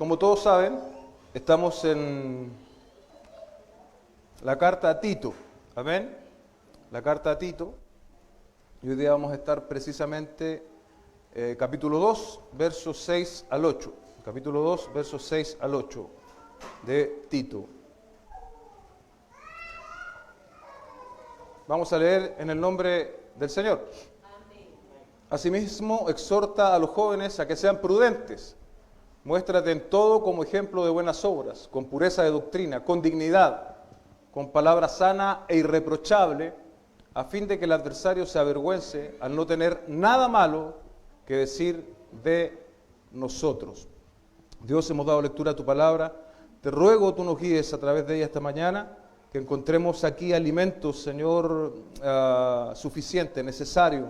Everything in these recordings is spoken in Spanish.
Como todos saben, estamos en la carta a Tito. Amén. La carta a Tito. Y hoy día vamos a estar precisamente capítulo 2, versos 6 al 8. Capítulo 2, versos 6 al 8 de Tito. Vamos a leer en el nombre del Señor. Asimismo, exhorta a los jóvenes a que sean prudentes. Muéstrate en todo como ejemplo de buenas obras, con pureza de doctrina, con dignidad, con palabra sana e irreprochable, a fin de que el adversario se avergüence al no tener nada malo que decir de nosotros. Dios, hemos dado lectura a tu palabra. Te ruego tú nos guíes a través de ella esta mañana, que encontremos aquí alimentos, Señor, suficiente, necesario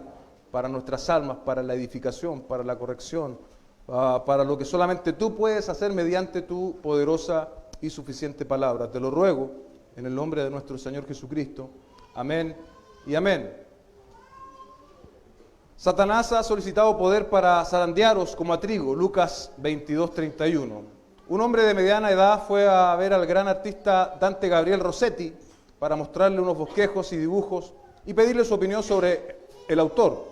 para nuestras almas, para la edificación, para la corrección, para lo que solamente tú puedes hacer mediante tu poderosa y suficiente palabra. Te lo ruego en el nombre de nuestro Señor Jesucristo. Amén y amén. Satanás ha solicitado poder para zarandearos como a trigo. Lucas 22:31. Un hombre de mediana edad fue a ver al gran artista Dante Gabriel Rossetti para mostrarle unos bosquejos y dibujos y pedirle su opinión sobre el autor.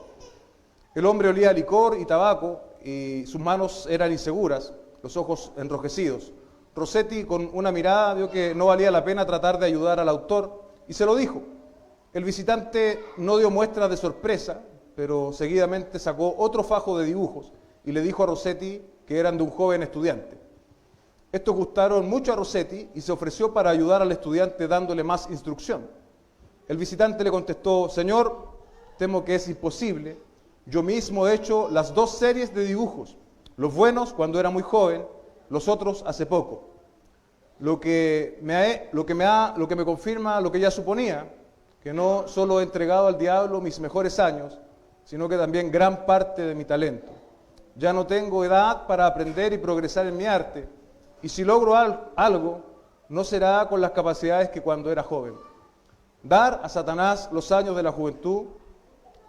El hombre olía a licor y tabaco y sus manos eran inseguras, los ojos enrojecidos. Rossetti, con una mirada, vio que no valía la pena tratar de ayudar al autor y se lo dijo. El visitante no dio muestras de sorpresa, pero seguidamente sacó otro fajo de dibujos y le dijo a Rossetti que eran de un joven estudiante. Estos gustaron mucho a Rossetti y se ofreció para ayudar al estudiante dándole más instrucción. El visitante le contestó: Señor, temo que es imposible. Yo mismo he hecho las dos series de dibujos, los buenos cuando era muy joven, los otros hace poco. Lo que me confirma lo que ya suponía, que no solo he entregado al diablo mis mejores años, sino que también gran parte de mi talento. Ya no tengo edad para aprender y progresar en mi arte, y si logro algo, no será con las capacidades que cuando era joven. Dar a Satanás los años de la juventud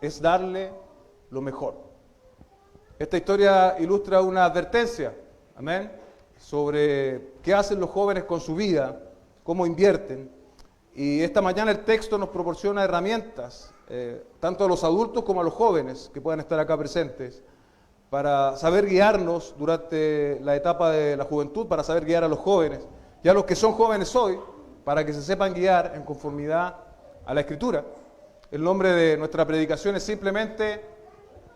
es darle lo mejor. Esta historia ilustra una advertencia, amén, sobre qué hacen los jóvenes con su vida, cómo invierten. Y esta mañana el texto nos proporciona herramientas, tanto a los adultos como a los jóvenes que puedan estar acá presentes, para saber guiarnos durante la etapa de la juventud, para saber guiar a los jóvenes, y a los que son jóvenes hoy, para que se sepan guiar en conformidad a la Escritura. El nombre de nuestra predicación es simplemente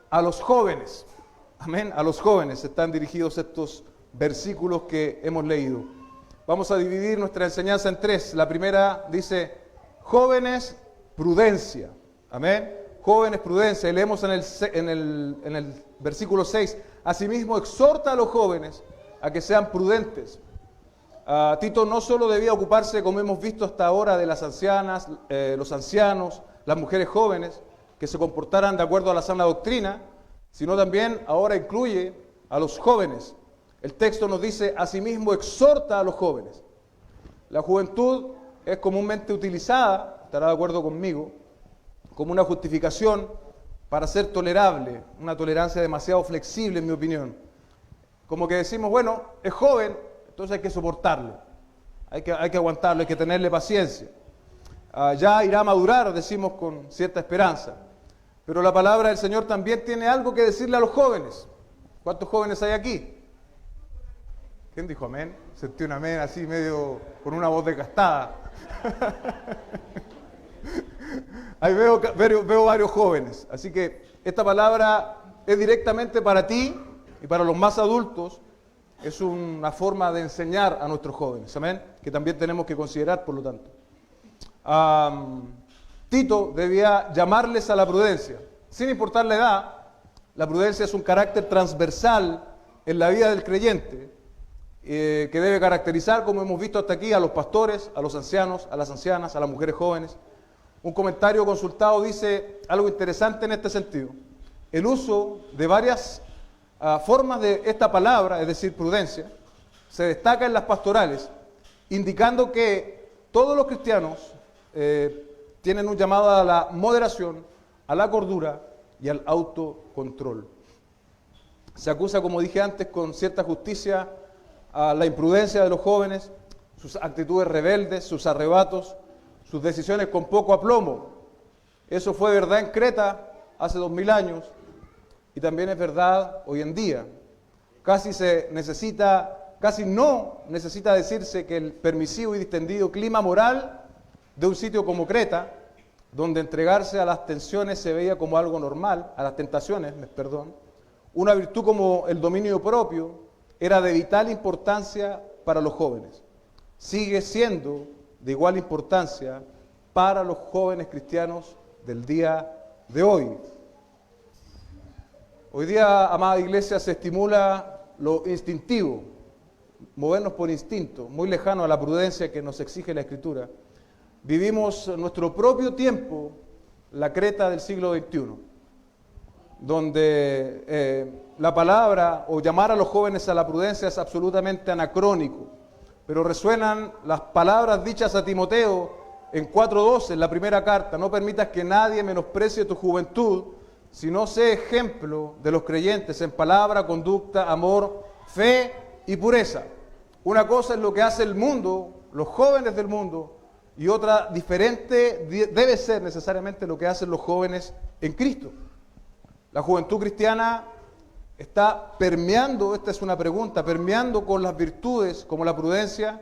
a los jóvenes. Amén, a los jóvenes están dirigidos estos versículos que hemos leído. Vamos a dividir nuestra enseñanza en tres. La primera dice, jóvenes, prudencia. Amén, jóvenes, prudencia. Y leemos en el versículo 6, asimismo exhorta a los jóvenes a que sean prudentes. Tito no solo debía ocuparse, como hemos visto hasta ahora, de las ancianas, los ancianos, las mujeres jóvenes, que se comportaran de acuerdo a la sana doctrina, sino también ahora incluye a los jóvenes. El texto nos dice, asimismo exhorta a los jóvenes. La juventud es comúnmente utilizada, estará de acuerdo conmigo, como una justificación para ser tolerable, una tolerancia demasiado flexible en mi opinión. Como que decimos, bueno, es joven, entonces hay que soportarlo, hay que aguantarlo, hay que tenerle paciencia. Ya irá a madurar, decimos con cierta esperanza. Pero la palabra del Señor también tiene algo que decirle a los jóvenes. ¿Cuántos jóvenes hay aquí? ¿Quién dijo amén? Sentí un amén así medio con una voz desgastada. Ahí veo varios jóvenes. Así que esta palabra es directamente para ti y para los más adultos. Es una forma de enseñar a nuestros jóvenes. Amén. Que también tenemos que considerar, por lo tanto. Tito debía llamarles a la prudencia. Sin importar la edad, la prudencia es un carácter transversal en la vida del creyente, que debe caracterizar, como hemos visto hasta aquí, a los pastores, a los ancianos, a las ancianas, a las mujeres jóvenes. Un comentario consultado dice algo interesante en este sentido. El uso de varias formas de esta palabra, es decir, prudencia, se destaca en las pastorales, indicando que todos los cristianos tienen un llamado a la moderación, a la cordura y al autocontrol. Se acusa, como dije antes, con cierta justicia a la imprudencia de los jóvenes, sus actitudes rebeldes, sus arrebatos, sus decisiones con poco aplomo. Eso fue verdad en Creta hace 2000 años y también es verdad hoy en día. Casi no necesita decirse que el permisivo y distendido clima moral de un sitio como Creta, donde entregarse a las tensiones se veía como algo normal, a las tentaciones, perdón, una virtud como el dominio propio era de vital importancia para los jóvenes. Sigue siendo de igual importancia para los jóvenes cristianos del día de hoy. Hoy día, amada iglesia, se estimula lo instintivo, movernos por instinto, muy lejano a la prudencia que nos exige la Escritura. Vivimos nuestro propio tiempo, la Creta del siglo XXI, donde la palabra o llamar a los jóvenes a la prudencia es absolutamente anacrónico, pero resuenan las palabras dichas a Timoteo en 4:12, en la primera carta: no permitas que nadie menosprecie tu juventud, sino sé ejemplo de los creyentes en palabra, conducta, amor, fe y pureza. Una cosa es lo que hace el mundo, los jóvenes del mundo, y otra diferente debe ser necesariamente lo que hacen los jóvenes en Cristo. La juventud cristiana está permeando, esta es una pregunta, permeando con las virtudes como la prudencia,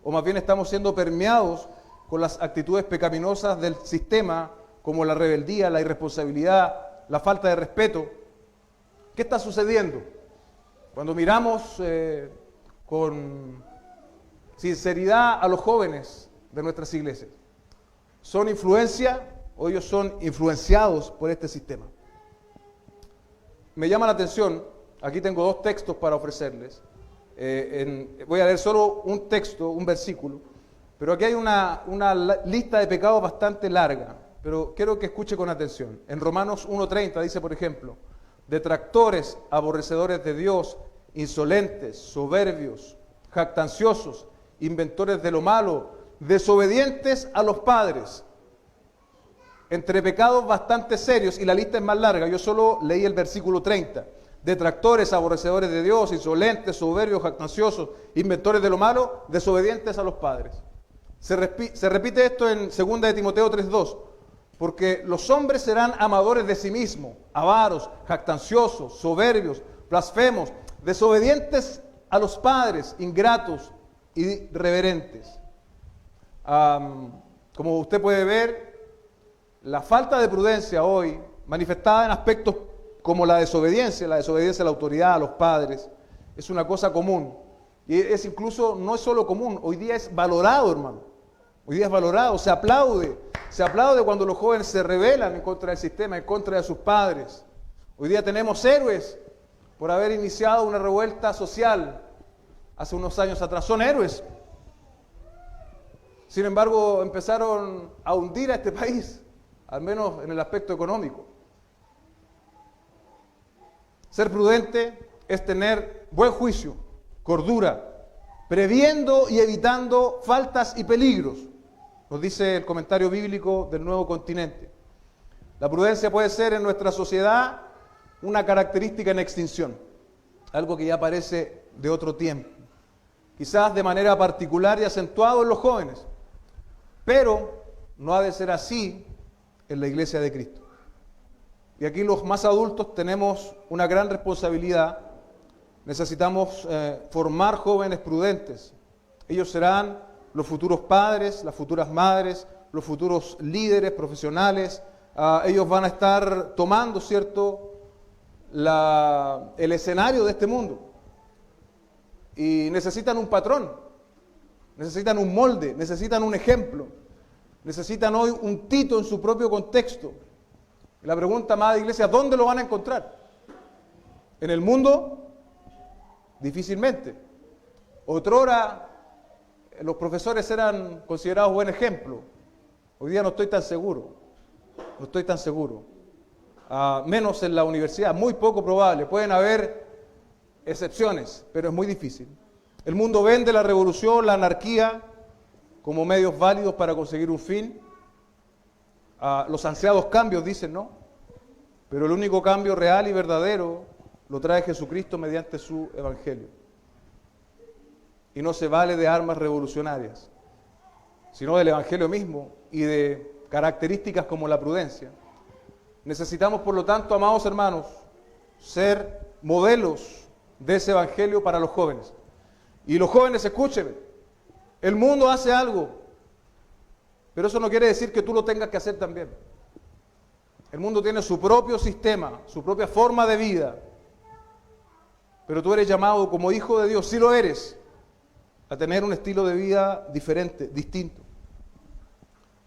o más bien estamos siendo permeados con las actitudes pecaminosas del sistema como la rebeldía, la irresponsabilidad, la falta de respeto. ¿Qué está sucediendo? Cuando miramos con sinceridad a los jóvenes de nuestras iglesias, ¿son influencia o ellos son influenciados por este sistema? Me llama la atención, aquí tengo 2 textos para ofrecerles. Voy a leer solo un texto, un versículo, pero aquí hay una lista de pecados bastante larga, pero quiero que escuche con atención. En Romanos 1:30 dice, por ejemplo: detractores, aborrecedores de Dios, insolentes, soberbios, jactanciosos, inventores de lo malo, desobedientes a los padres. Entre pecados bastante serios, y la lista es más larga, yo solo leí el versículo 30. Detractores, aborrecedores de Dios, insolentes, soberbios, jactanciosos, inventores de lo malo, desobedientes a los padres. Se repite esto en 2 de Timoteo 3:2. Porque los hombres serán amadores de sí mismos, avaros, jactanciosos, soberbios, blasfemos, desobedientes a los padres, ingratos y irreverentes. Como usted puede ver, la falta de prudencia hoy, manifestada en aspectos como la desobediencia a la autoridad, a los padres, es una cosa común. Y es incluso, no es solo común, hoy día es valorado, hermano. Hoy día es valorado, se aplaude cuando los jóvenes se rebelan en contra del sistema, en contra de sus padres. Hoy día tenemos héroes por haber iniciado una revuelta social hace unos años atrás. Son héroes. Sin embargo, empezaron a hundir a este país, al menos en el aspecto económico. Ser prudente es tener buen juicio, cordura, previendo y evitando faltas y peligros. Nos dice el comentario bíblico del Nuevo Continente. La prudencia puede ser en nuestra sociedad una característica en extinción, algo que ya parece de otro tiempo, quizás de manera particular y acentuado en los jóvenes, pero no ha de ser así en la Iglesia de Cristo. Y aquí los más adultos tenemos una gran responsabilidad. Necesitamos formar jóvenes prudentes. Ellos serán los futuros padres, las futuras madres, los futuros líderes profesionales. Ellos van a estar tomando, ¿cierto?, el escenario de este mundo. Y necesitan un patrón, necesitan un molde, necesitan un ejemplo, necesitan hoy un Tito en su propio contexto. Y la pregunta, amada iglesia, ¿dónde lo van a encontrar? ¿En el mundo? Difícilmente. Otrora los profesores eran considerados buen ejemplo. Hoy día no estoy tan seguro. Menos en la universidad, muy poco probable. Pueden haber excepciones, pero es muy difícil. El mundo vende la revolución, la anarquía, como medios válidos para conseguir un fin. Los ansiados cambios, dicen, ¿no? Pero el único cambio real y verdadero lo trae Jesucristo mediante su evangelio. y no se vale de armas revolucionarias, sino del Evangelio mismo y de características como la prudencia. Necesitamos, por lo tanto, amados hermanos, ser modelos de ese Evangelio para los jóvenes. Y los jóvenes, escúchenme, el mundo hace algo, pero eso no quiere decir que tú lo tengas que hacer también. El mundo tiene su propio sistema, su propia forma de vida, pero tú eres llamado como hijo de Dios, sí lo eres, a tener un estilo de vida diferente, distinto.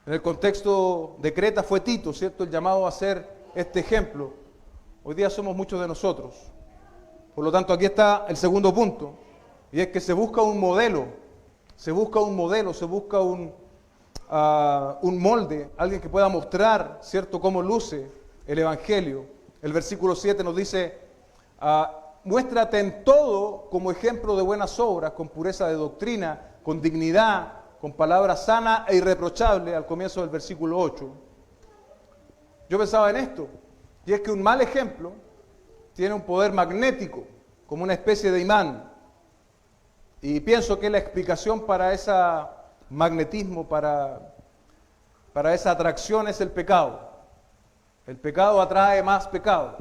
En el contexto de Creta fue Tito, ¿cierto?, el llamado a ser este ejemplo. Hoy día somos muchos de nosotros. Por lo tanto, aquí está el segundo punto, y es que se busca un modelo, se busca un molde, alguien que pueda mostrar, ¿cierto?, cómo luce el Evangelio. El versículo 7 nos dice, muéstrate en todo como ejemplo de buenas obras, con pureza de doctrina, con dignidad, con palabra sana e irreprochable, al comienzo del versículo 8. Yo pensaba en esto, y es que un mal ejemplo tiene un poder magnético, como una especie de imán. Y pienso que la explicación para ese magnetismo, para esa atracción es el pecado. El pecado atrae más pecado.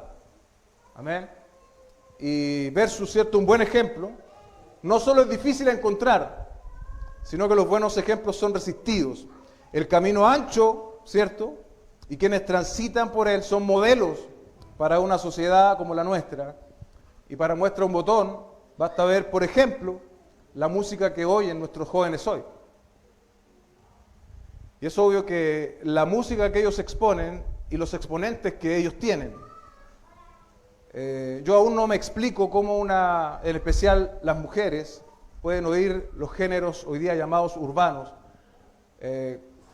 Amén. Y versus, ¿cierto?, un buen ejemplo, no solo es difícil de encontrar, sino que los buenos ejemplos son resistidos. El camino ancho, ¿cierto?, y quienes transitan por él son modelos para una sociedad como la nuestra. Y para muestra un botón, basta ver, por ejemplo, la música que oyen nuestros jóvenes hoy. Y es obvio que la música que ellos exponen y los exponentes que ellos tienen, yo aún no me explico cómo en especial las mujeres, pueden oír los géneros hoy día llamados urbanos,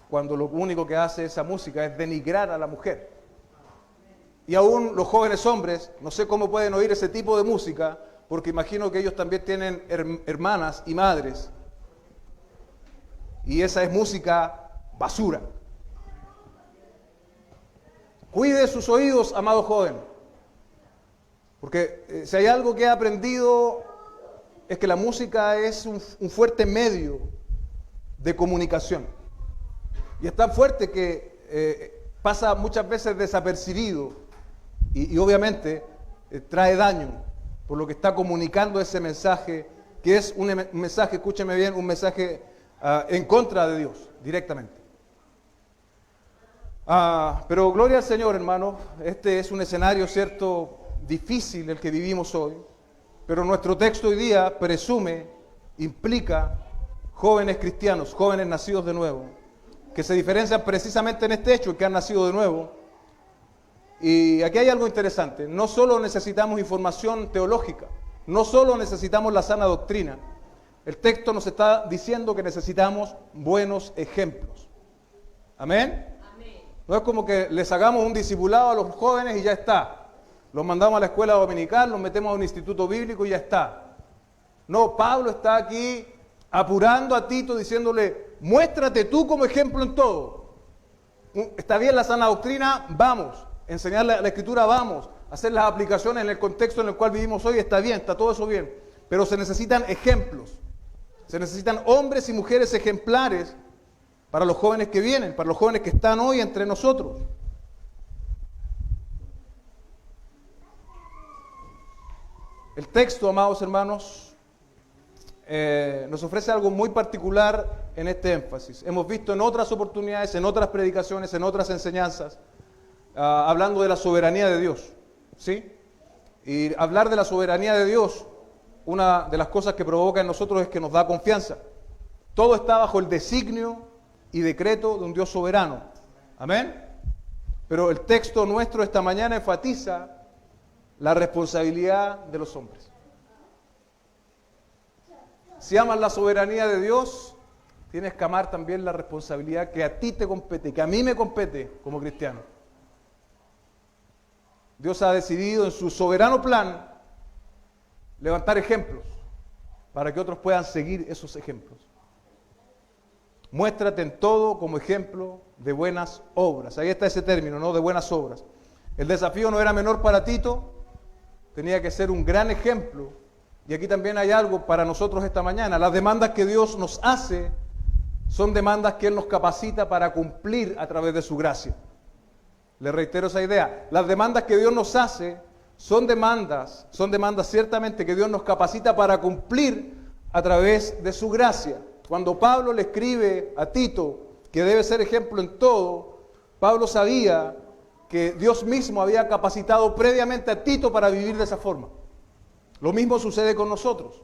cuando lo único que hace esa música es denigrar a la mujer. Y aún los jóvenes hombres, no sé cómo pueden oír ese tipo de música, porque imagino que ellos también tienen hermanas y madres. Y esa es música basura. Cuide sus oídos, amado joven, porque si hay algo que he aprendido es que la música es un fuerte medio de comunicación. Y es tan fuerte que pasa muchas veces desapercibido y obviamente trae daño por lo que está comunicando ese mensaje, que es un mensaje, escúcheme bien, un mensaje en contra de Dios, directamente. Pero gloria al Señor, hermano, este es un escenario, cierto, difícil el que vivimos hoy, pero nuestro texto hoy día implica jóvenes cristianos, jóvenes nacidos de nuevo, que se diferencian precisamente en este hecho, que han nacido de nuevo. Y aquí hay algo interesante, no solo necesitamos información teológica, no solo necesitamos la sana doctrina, el texto nos está diciendo que necesitamos buenos ejemplos. ¿Amén? No es como que les hagamos un discipulado a los jóvenes y ya está. Los mandamos a la escuela dominical, los metemos a un instituto bíblico y ya está. No, Pablo está aquí apurando a Tito diciéndole, muéstrate tú como ejemplo en todo. Está bien la sana doctrina, vamos. Enseñar la escritura, vamos. Hacer las aplicaciones en el contexto en el cual vivimos hoy, está bien, está todo eso bien. Pero se necesitan ejemplos. Se necesitan hombres y mujeres ejemplares para los jóvenes que vienen, para los jóvenes que están hoy entre nosotros. El texto, amados hermanos, nos ofrece algo muy particular en este énfasis. Hemos visto en otras oportunidades, en otras predicaciones, en otras enseñanzas, hablando de la soberanía de Dios, ¿sí? Y hablar de la soberanía de Dios, una de las cosas que provoca en nosotros es que nos da confianza. Todo está bajo el designio y decreto de un Dios soberano. Amén. Pero el texto nuestro esta mañana enfatiza la responsabilidad de los hombres. Si amas la soberanía de Dios, tienes que amar también la responsabilidad que a ti te compete, que a mí me compete como cristiano. Dios ha decidido en su soberano plan levantar ejemplos para que otros puedan seguir esos ejemplos. Muéstrate en todo como ejemplo de buenas obras. Ahí está ese término, ¿no? De buenas obras. El desafío no era menor para Tito, tenía que ser un gran ejemplo y aquí también hay algo para nosotros esta mañana, las demandas que Dios nos hace son demandas que Él nos capacita para cumplir a través de su gracia. Le reitero esa idea. Las demandas que Dios nos hace son demandas ciertamente que Dios nos capacita para cumplir a través de su gracia. Cuando Pablo le escribe a Tito que debe ser ejemplo en todo, Pablo sabía que Dios mismo había capacitado previamente a Tito para vivir de esa forma. Lo mismo sucede con nosotros.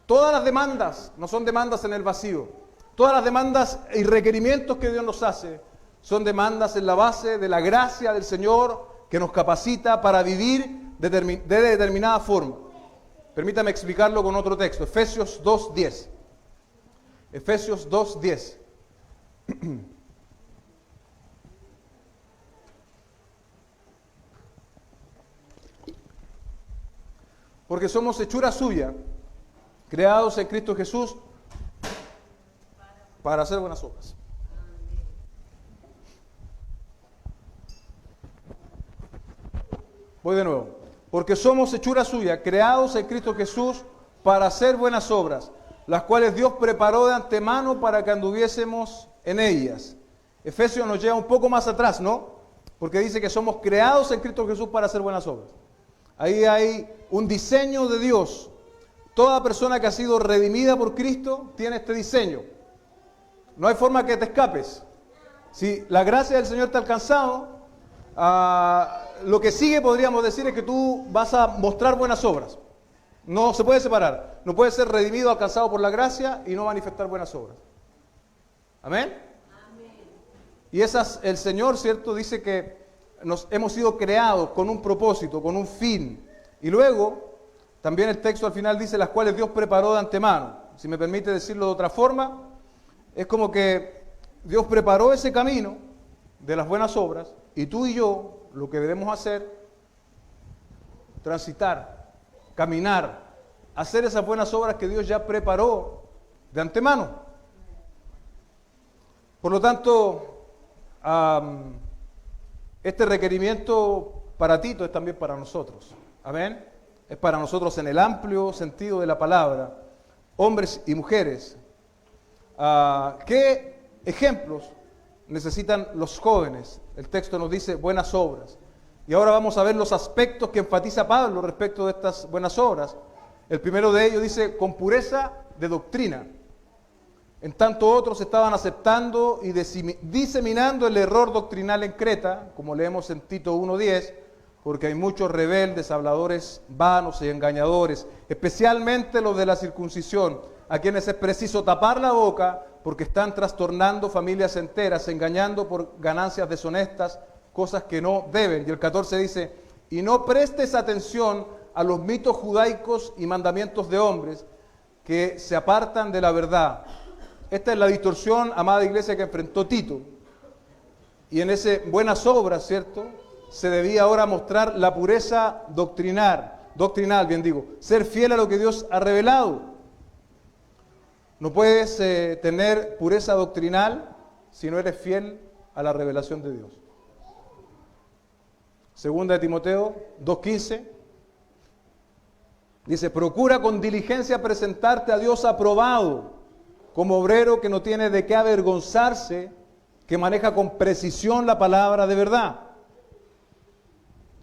Todas las demandas no son demandas en el vacío. Todas las demandas y requerimientos que Dios nos hace son demandas en la base de la gracia del Señor que nos capacita para vivir de determinada forma. Permítame explicarlo con otro texto, Efesios 2:10. Efesios 2:10. Porque somos hechura suya, creados en Cristo Jesús para hacer buenas obras. Voy de nuevo. Porque somos hechura suya, creados en Cristo Jesús para hacer buenas obras, las cuales Dios preparó de antemano para que anduviésemos en ellas. Efesios nos lleva un poco más atrás, ¿no? Porque dice que somos creados en Cristo Jesús para hacer buenas obras. Ahí hay un diseño de Dios. Toda persona que ha sido redimida por Cristo tiene este diseño. No hay forma que te escapes. Si la gracia del Señor te ha alcanzado, lo que sigue, podríamos decir, es que tú vas a mostrar buenas obras. No se puede separar. No puede ser redimido, alcanzado por la gracia y no manifestar buenas obras. ¿Amén? Amén. Y el Señor, ¿cierto? Dice que hemos sido creados con un propósito, con un fin. Y luego, también el texto al final dice, las cuales Dios preparó de antemano. Si me permite decirlo de otra forma, es como que Dios preparó ese camino de las buenas obras y tú y yo lo que debemos hacer, transitar, caminar, hacer esas buenas obras que Dios ya preparó de antemano. Por lo tanto, este requerimiento para Tito es también para nosotros. Amén. Es para nosotros en el amplio sentido de la palabra, hombres y mujeres. ¿Qué ejemplos necesitan los jóvenes? El texto nos dice buenas obras. Y ahora vamos a ver los aspectos que enfatiza Pablo respecto de estas buenas obras. El primero de ellos dice, con pureza de doctrina. En tanto otros estaban aceptando y diseminando el error doctrinal en Creta, como leemos en Tito 1:10, porque hay muchos rebeldes, habladores vanos y engañadores, especialmente los de la circuncisión, a quienes es preciso tapar la boca porque están trastornando familias enteras, engañando por ganancias deshonestas, cosas que no deben. Y el 14 dice, y no prestes atención a los mitos judaicos y mandamientos de hombres que se apartan de la verdad. Esta es la distorsión, amada iglesia, que enfrentó Tito. Y en ese buenas obras, ¿cierto?, se debía ahora mostrar la pureza doctrinal, ser fiel a lo que Dios ha revelado. No puedes tener pureza doctrinal si no eres fiel a la revelación de Dios. Segunda de Timoteo 2:15 dice, procura con diligencia presentarte a Dios aprobado, como obrero que no tiene de qué avergonzarse, que maneja con precisión la palabra de verdad.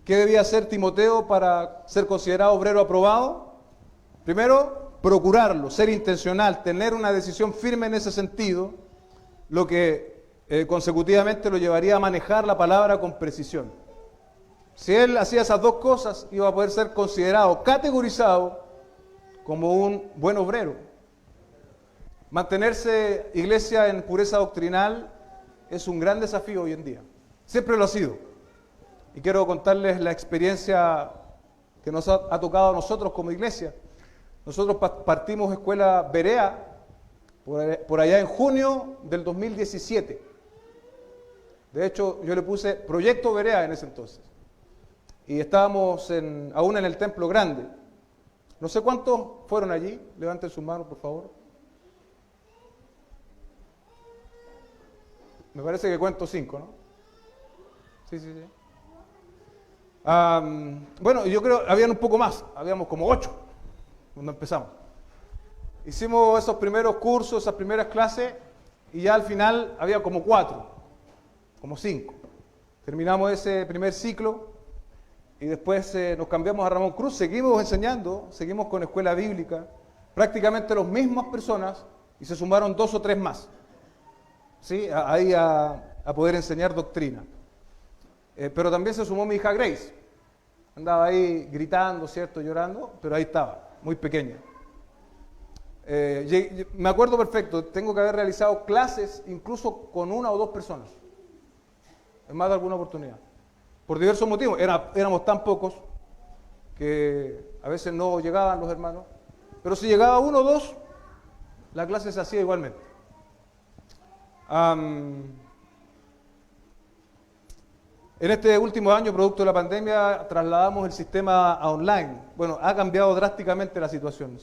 ¿Qué debía hacer Timoteo para ser considerado obrero aprobado? Primero, procurarlo, ser intencional, tener una decisión firme en ese sentido, lo que consecutivamente lo llevaría a manejar la palabra con precisión. Si él hacía esas dos cosas, iba a poder ser considerado, categorizado como un buen obrero. Mantenerse, iglesia, en pureza doctrinal es un gran desafío hoy en día. Siempre lo ha sido. Y quiero contarles la experiencia que nos ha tocado a nosotros como iglesia. Nosotros partimos escuela Berea por allá en junio del 2017. De hecho, yo le puse Proyecto Berea en ese entonces. Y estábamos aún en el Templo Grande. No sé cuántos fueron allí. Levanten sus manos, por favor. Me parece que cuento 5, ¿no? Sí. Bueno, yo creo que habían un poco más. Habíamos como 8. cuando empezamos. Hicimos esos primeros cursos, esas primeras clases, y ya al final había como 4, como 5. Terminamos ese primer ciclo y después nos cambiamos a Ramón Cruz, seguimos enseñando, seguimos con escuela bíblica, prácticamente las mismas personas, y se sumaron 2 o 3 más, ¿sí? Ahí a poder enseñar doctrina. Pero también se sumó mi hija Grace, andaba ahí gritando, ¿cierto?, llorando, pero ahí estaba, muy pequeña. Me acuerdo perfecto, tengo que haber realizado clases incluso con 1 o 2 personas, en más de alguna oportunidad, por diversos motivos. Éramos tan pocos que a veces no llegaban los hermanos, pero si llegaba 1 o 2, la clase se hacía igualmente. En este último año, producto de la pandemia, trasladamos el sistema a online. Bueno, ha cambiado drásticamente la situación.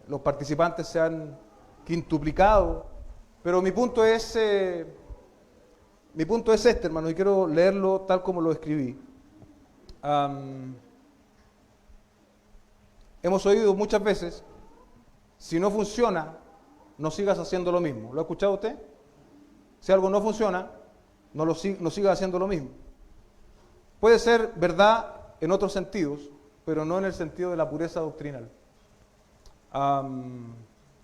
Los participantes se han quintuplicado, pero mi punto es este, hermano, y quiero leerlo tal como lo escribí. Hemos oído muchas veces, si no funciona, no sigas haciendo lo mismo. ¿Lo ha escuchado usted? Si algo no funciona, no sigas haciendo lo mismo. Puede ser verdad en otros sentidos, pero no en el sentido de la pureza doctrinal.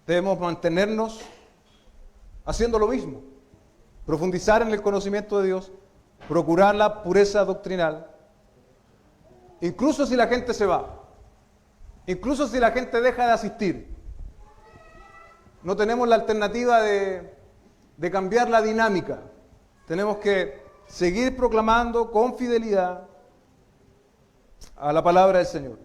Debemos mantenernos haciendo lo mismo, profundizar en el conocimiento de Dios, procurar la pureza doctrinal, incluso si la gente se va, incluso si la gente deja de asistir. No tenemos la alternativa de cambiar la dinámica. Tenemos que seguir proclamando con fidelidad a la palabra del Señor.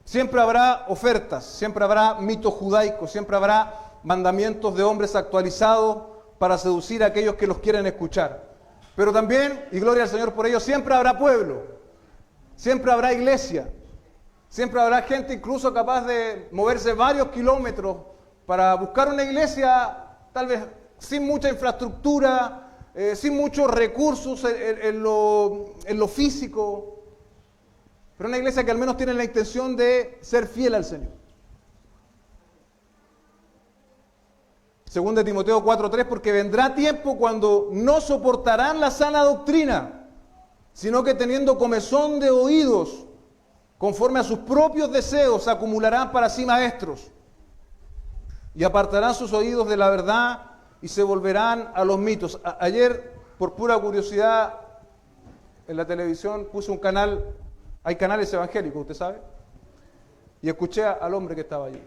Siempre habrá ofertas, siempre habrá mitos judaicos, siempre habrá mandamientos de hombres actualizados para seducir a aquellos que los quieren escuchar. Pero también, y gloria al Señor por ello, siempre habrá pueblo, siempre habrá iglesia, siempre habrá gente incluso capaz de moverse varios kilómetros para buscar una iglesia, tal vez sin mucha infraestructura, sin muchos recursos en lo físico, pero una iglesia que al menos tiene la intención de ser fiel al Señor. Según de Timoteo 4:3, porque vendrá tiempo cuando no soportarán la sana doctrina, sino que teniendo comezón de oídos, conforme a sus propios deseos, acumularán para sí maestros, y apartarán sus oídos de la verdad y se volverán a los mitos. Ayer, por pura curiosidad, en la televisión puse un canal, hay canales evangélicos, usted sabe, y escuché al hombre que estaba allí.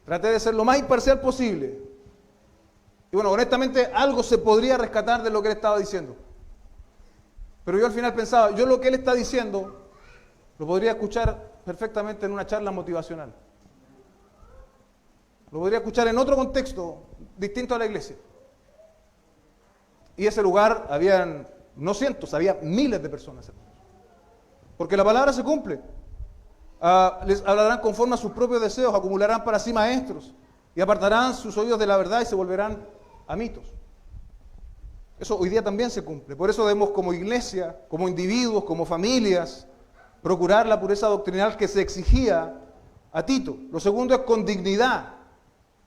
Traté de ser lo más imparcial posible. Y bueno, honestamente, algo se podría rescatar de lo que él estaba diciendo. Pero yo al final pensaba, yo lo que él está diciendo, lo podría escuchar perfectamente en una charla motivacional. Lo podría escuchar en otro contexto distinto a la iglesia. Y ese lugar habían, no cientos, había miles de personas. Porque la palabra se cumple. Les hablarán conforme a sus propios deseos, acumularán para sí maestros y apartarán sus oídos de la verdad y se volverán a mitos. Eso hoy día también se cumple. Por eso debemos como iglesia, como individuos, como familias, procurar la pureza doctrinal que se exigía a Tito. Lo segundo es con dignidad.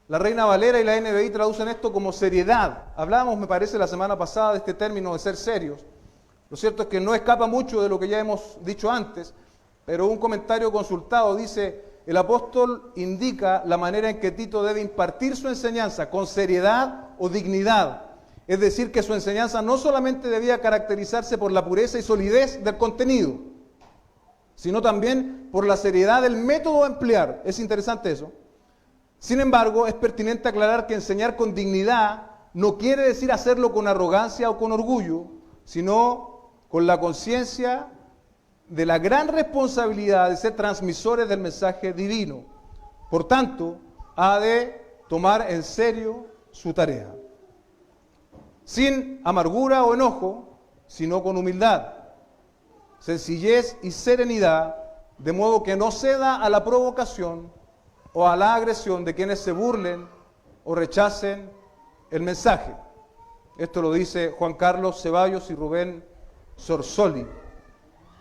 La Reina Valera y la NBI traducen esto como seriedad. Hablábamos, me parece, la semana pasada de este término de ser serios. Lo cierto es que no escapa mucho de lo que ya hemos dicho antes, pero un comentario consultado dice, el apóstol indica la manera en que Tito debe impartir su enseñanza con seriedad o dignidad. Es decir, que su enseñanza no solamente debía caracterizarse por la pureza y solidez del contenido, sino también por la seriedad del método a emplear. Es interesante eso. Sin embargo, es pertinente aclarar que enseñar con dignidad no quiere decir hacerlo con arrogancia o con orgullo, sino con la conciencia de la gran responsabilidad de ser transmisores del mensaje divino. Por tanto, ha de tomar en serio su tarea. Sin amargura o enojo, sino con humildad, sencillez y serenidad, de modo que no ceda a la provocación o a la agresión de quienes se burlen o rechacen el mensaje. Esto lo dice Juan Carlos Ceballos y Rubén Sorsoli.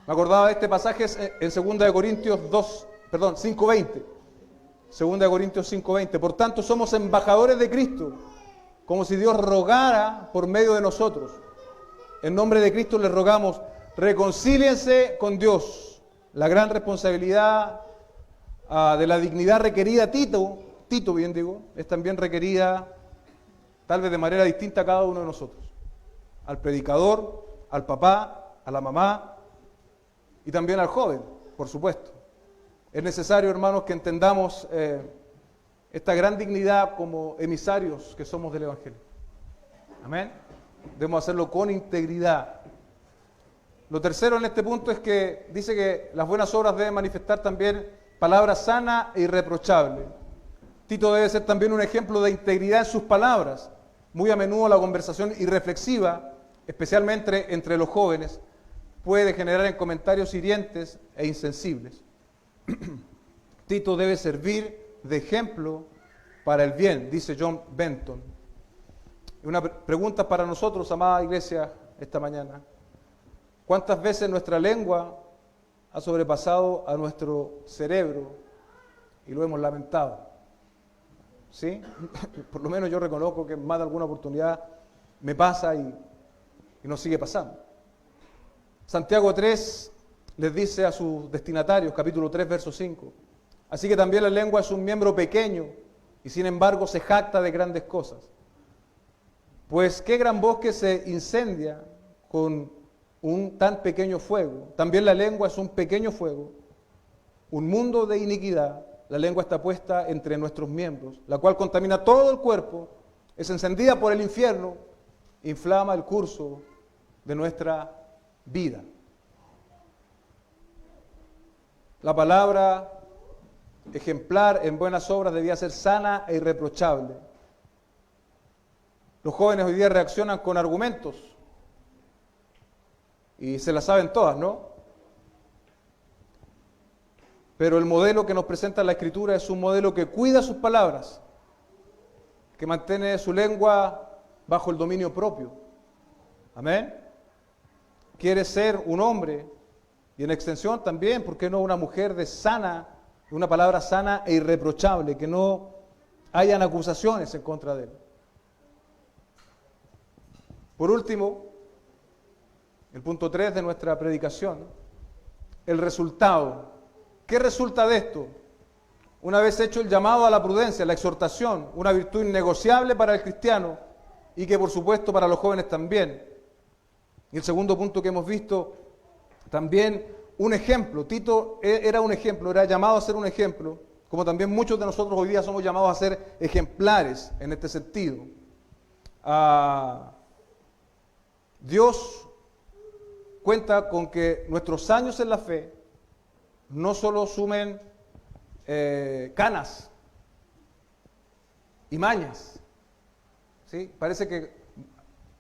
Me acordaba de este pasaje en 2 Corintios 5:20. 2 Corintios 5:20. Por tanto, somos embajadores de Cristo, como si Dios rogara por medio de nosotros. En nombre de Cristo les rogamos, reconcíliense con Dios. La gran responsabilidad de la dignidad requerida Tito, es también requerida tal vez de manera distinta a cada uno de nosotros. Al predicador, al papá, a la mamá y también al joven, por supuesto. Es necesario, hermanos, que entendamos esta gran dignidad como emisarios que somos del Evangelio. Amén. Debemos hacerlo con integridad. Lo tercero en este punto es que dice que las buenas obras deben manifestar también palabra sana e irreprochable. Tito debe ser también un ejemplo de integridad en sus palabras. Muy a menudo la conversación irreflexiva, especialmente entre los jóvenes, puede generar en comentarios hirientes e insensibles. Tito debe servir de ejemplo para el bien, dice John Benton. Una pregunta para nosotros, amada iglesia, esta mañana. ¿Cuántas veces nuestra lengua ha sobrepasado a nuestro cerebro y lo hemos lamentado? ¿Sí? Por lo menos yo reconozco que en más de alguna oportunidad me pasa y nos sigue pasando. Santiago 3 les dice a sus destinatarios, capítulo 3, verso 5, así que también la lengua es un miembro pequeño y sin embargo se jacta de grandes cosas. Pues qué gran bosque se incendia con un tan pequeño fuego. También la lengua es un pequeño fuego, un mundo de iniquidad. La lengua está puesta entre nuestros miembros, la cual contamina todo el cuerpo, es encendida por el infierno, inflama el curso de nuestra vida. La palabra ejemplar en buenas obras debía ser sana e irreprochable. Los jóvenes hoy día reaccionan con argumentos y se las saben todas, ¿no? Pero el modelo que nos presenta la Escritura es un modelo que cuida sus palabras, que mantiene su lengua bajo el dominio propio. Amén. Quiere ser un hombre y en extensión también, ¿por qué no una mujer de una palabra sana e irreprochable, que no hayan acusaciones en contra de él? Por último, el punto 3 de nuestra predicación, el resultado. ¿Qué resulta de esto? Una vez hecho el llamado a la prudencia, la exhortación, una virtud innegociable para el cristiano y que por supuesto para los jóvenes también. Y el segundo punto que hemos visto, también un ejemplo. Tito era un ejemplo, era llamado a ser un ejemplo, como también muchos de nosotros hoy día somos llamados a ser ejemplares en este sentido. Dios cuenta con que nuestros años en la fe no solo sumen canas y mañas, ¿sí? Parece que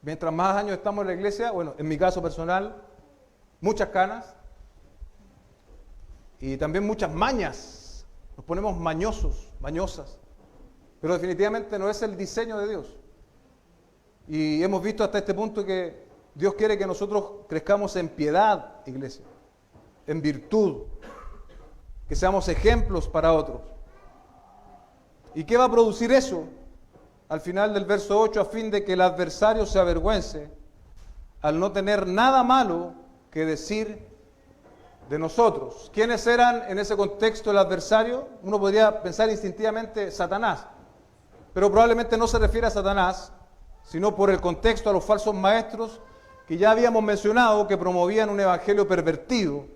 mientras más años estamos en la iglesia, bueno, en mi caso personal, muchas canas y también muchas mañas. Nos ponemos mañosos, mañosas, pero definitivamente no es el diseño de Dios. Y hemos visto hasta este punto que Dios quiere que nosotros crezcamos en piedad, iglesia, en virtud, que seamos ejemplos para otros. ¿Y qué va a producir eso? Al final del verso 8, a fin de que el adversario se avergüence al no tener nada malo que decir de nosotros. ¿Quiénes eran en ese contexto el adversario? Uno podría pensar instintivamente Satanás, pero probablemente no se refiere a Satanás, sino por el contexto a los falsos maestros que ya habíamos mencionado, que promovían un evangelio pervertido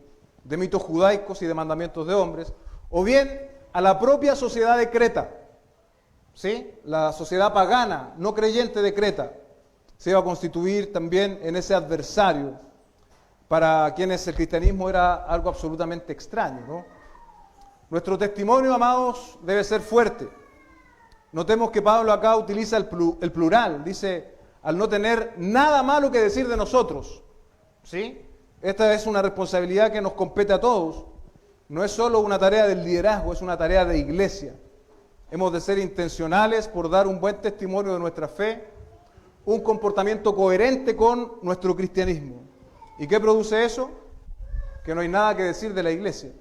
de mitos judaicos y de mandamientos de hombres, o bien a la propia sociedad de Creta, ¿sí? La sociedad pagana, no creyente de Creta, se iba a constituir también en ese adversario para quienes el cristianismo era algo absolutamente extraño, ¿no? Nuestro testimonio, amados, debe ser fuerte. Notemos que Pablo acá utiliza el plural, dice, al no tener nada malo que decir de nosotros, ¿sí? Esta es una responsabilidad que nos compete a todos. No es solo una tarea del liderazgo, es una tarea de iglesia. Hemos de ser intencionales por dar un buen testimonio de nuestra fe, un comportamiento coherente con nuestro cristianismo. ¿Y qué produce eso? Que no hay nada que decir de la iglesia.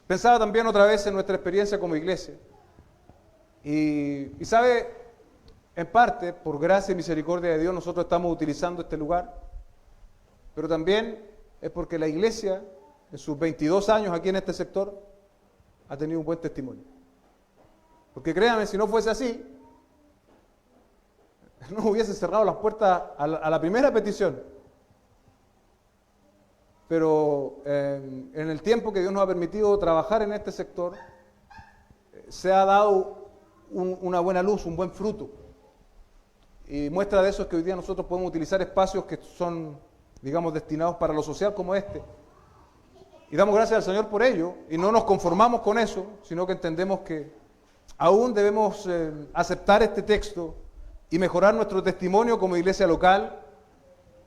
Pensaba también otra vez en nuestra experiencia como iglesia. Y sabe, en parte, por gracia y misericordia de Dios, nosotros estamos utilizando este lugar, pero también es porque la iglesia, en sus 22 años aquí en este sector, ha tenido un buen testimonio. Porque créanme, si no fuese así, no hubiese cerrado las puertas a la primera petición. Pero en el tiempo que Dios nos ha permitido trabajar en este sector, se ha dado una buena luz, un buen fruto. Y muestra de eso es que hoy día nosotros podemos utilizar espacios que son, digamos, destinados para lo social como este. Y damos gracias al Señor por ello, y no nos conformamos con eso, sino que entendemos que aún debemos aceptar este texto y mejorar nuestro testimonio como iglesia local,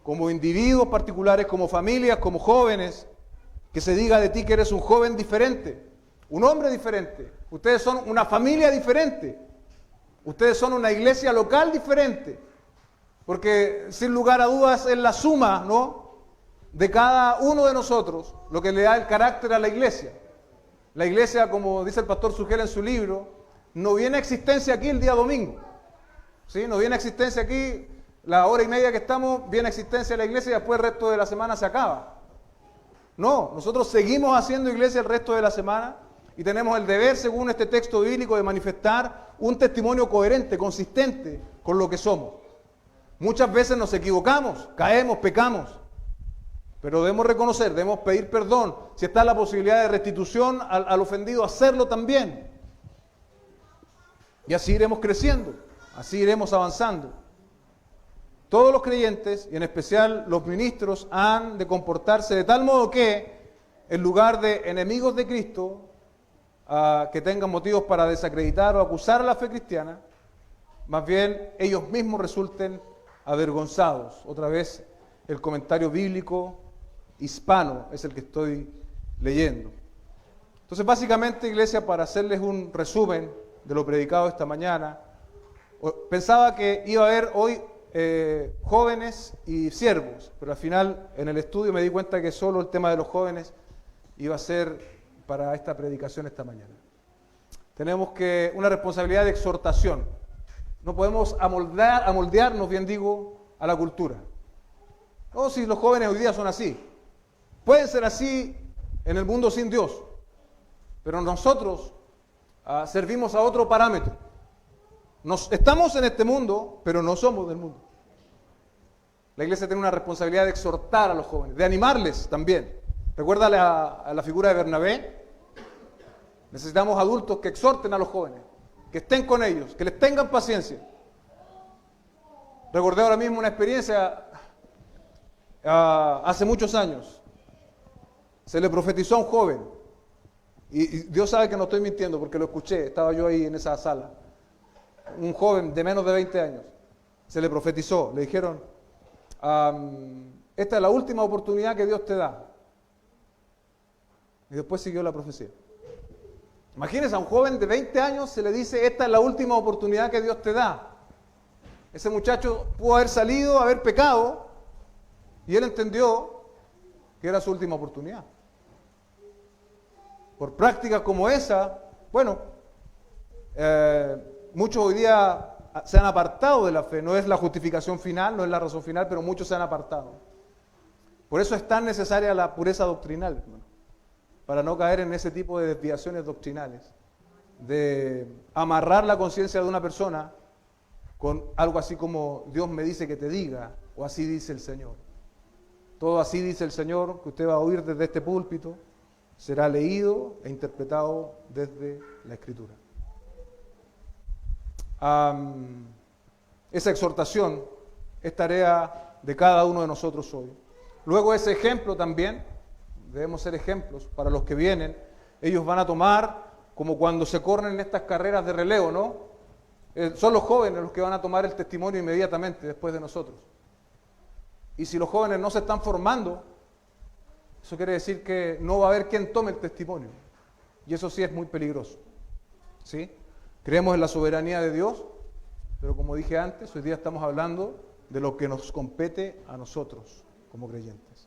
como individuos particulares, como familias, como jóvenes, que se diga de ti que eres un joven diferente, un hombre diferente. Ustedes son una familia diferente. Ustedes son una iglesia local diferente. Porque sin lugar a dudas es la suma, ¿no?, de cada uno de nosotros lo que le da el carácter a la iglesia. La iglesia, como dice el pastor Sugel en su libro, no viene a existencia aquí el día domingo. ¿Sí? No viene a existencia aquí la hora y media que estamos, viene a existencia la iglesia y después el resto de la semana se acaba. No, nosotros seguimos haciendo iglesia el resto de la semana y tenemos el deber, según este texto bíblico, de manifestar un testimonio coherente, consistente con lo que somos. Muchas veces nos equivocamos, caemos, pecamos, pero debemos reconocer, debemos pedir perdón. Si está la posibilidad de restitución al ofendido, hacerlo también. Y así iremos creciendo, así iremos avanzando. Todos los creyentes, y en especial los ministros, han de comportarse de tal modo que, en lugar de enemigos de Cristo, que tengan motivos para desacreditar o acusar a la fe cristiana, más bien ellos mismos resulten avergonzados. Otra vez el comentario bíblico hispano es el que estoy leyendo. Entonces, básicamente, iglesia, para hacerles un resumen de lo predicado esta mañana, pensaba que iba a haber hoy jóvenes y siervos, pero al final en el estudio me di cuenta que solo el tema de los jóvenes iba a ser para esta predicación esta mañana. Tenemos una responsabilidad de exhortación. No podemos amoldearnos, bien digo, a la cultura. No, si los jóvenes hoy día son así. Pueden ser así en el mundo sin Dios, pero nosotros servimos a otro parámetro. Estamos en este mundo, pero no somos del mundo. La iglesia tiene una responsabilidad de exhortar a los jóvenes, de animarles también. Recuerda a la figura de Bernabé. Necesitamos adultos que exhorten a los jóvenes, que estén con ellos, que les tengan paciencia. Recordé ahora mismo una experiencia hace muchos años. Se le profetizó a un joven, y Dios sabe que no estoy mintiendo porque lo escuché, estaba yo ahí en esa sala. Un joven de menos de 20 años, se le profetizó, le dijeron, esta es la última oportunidad que Dios te da. Y después siguió la profecía. Imagínense, a un joven de 20 años se le dice, esta es la última oportunidad que Dios te da. Ese muchacho pudo haber salido, haber pecado, y él entendió que era su última oportunidad. Por prácticas como esa, bueno, muchos hoy día se han apartado de la fe. No es la justificación final, no es la razón final, pero muchos se han apartado. Por eso es tan necesaria la pureza doctrinal, hermano, para no caer en ese tipo de desviaciones doctrinales, de amarrar la conciencia de una persona con algo así como Dios me dice que te diga, o así dice el Señor. Todo así dice el Señor, que usted va a oír desde este púlpito, será leído e interpretado desde la Escritura. Esa exhortación es tarea de cada uno de nosotros hoy. Luego ese ejemplo también, debemos ser ejemplos para los que vienen. Ellos van a tomar, como cuando se corren en estas carreras de relevo, ¿no? Son los jóvenes los que van a tomar el testimonio inmediatamente después de nosotros. Y si los jóvenes no se están formando, eso quiere decir que no va a haber quien tome el testimonio. Y eso sí es muy peligroso. ¿Sí? Creemos en la soberanía de Dios, pero como dije antes, hoy día estamos hablando de lo que nos compete a nosotros como creyentes.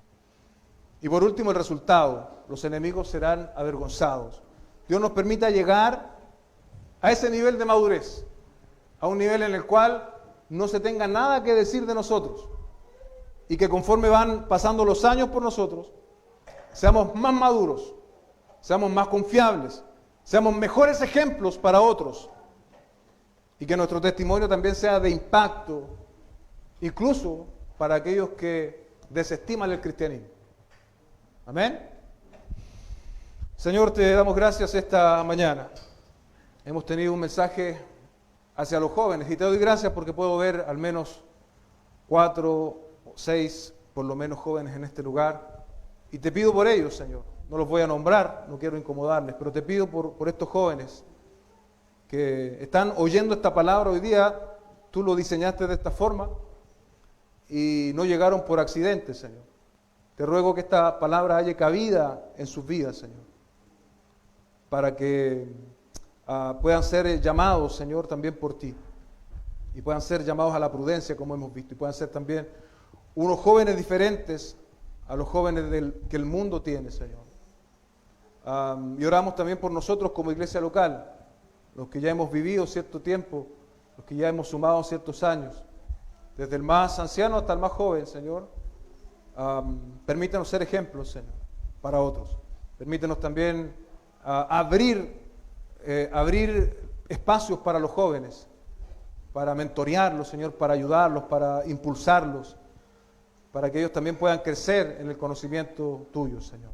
Y por último, el resultado. Los enemigos serán avergonzados. Dios nos permita llegar a ese nivel de madurez, a un nivel en el cual no se tenga nada que decir de nosotros y que conforme van pasando los años por nosotros, seamos más maduros, seamos más confiables, seamos mejores ejemplos para otros y que nuestro testimonio también sea de impacto, incluso para aquellos que desestiman el cristianismo. Amén. Señor, te damos gracias esta mañana. Hemos tenido un mensaje hacia los jóvenes y te doy gracias porque puedo ver al menos 4 o 6, por lo menos, jóvenes en este lugar. Y te pido por ellos, Señor. No los voy a nombrar, no quiero incomodarles, pero te pido por estos jóvenes que están oyendo esta palabra hoy día. Tú lo diseñaste de esta forma y no llegaron por accidente, Señor. Te ruego que esta palabra haya cabida en sus vidas, Señor, para que puedan ser llamados, Señor, también por ti, y puedan ser llamados a la prudencia, como hemos visto, y puedan ser también unos jóvenes diferentes a los jóvenes que el mundo tiene, Señor. Y oramos también por nosotros como iglesia local, los que ya hemos vivido cierto tiempo, los que ya hemos sumado ciertos años, desde el más anciano hasta el más joven, Señor. Permítanos ser ejemplos, Señor, para otros. Permítanos también abrir espacios para los jóvenes, para mentorearlos, Señor, para ayudarlos, para impulsarlos, para que ellos también puedan crecer en el conocimiento tuyo, Señor.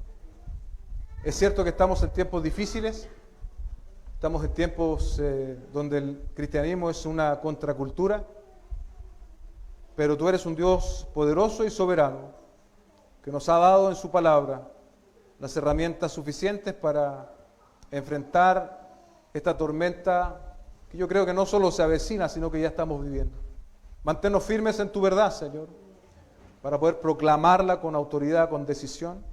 Es cierto que estamos en tiempos difíciles, estamos en tiempos donde el cristianismo es una contracultura, pero tú eres un Dios poderoso y soberano, que nos ha dado en su palabra las herramientas suficientes para enfrentar esta tormenta que yo creo que no solo se avecina, sino que ya estamos viviendo. Manténnos firmes en tu verdad, Señor, para poder proclamarla con autoridad, con decisión,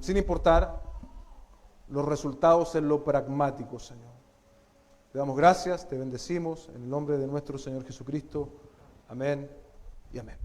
sin importar los resultados en lo pragmático, Señor. Te damos gracias, te bendecimos, en el nombre de nuestro Señor Jesucristo. Amén y amén.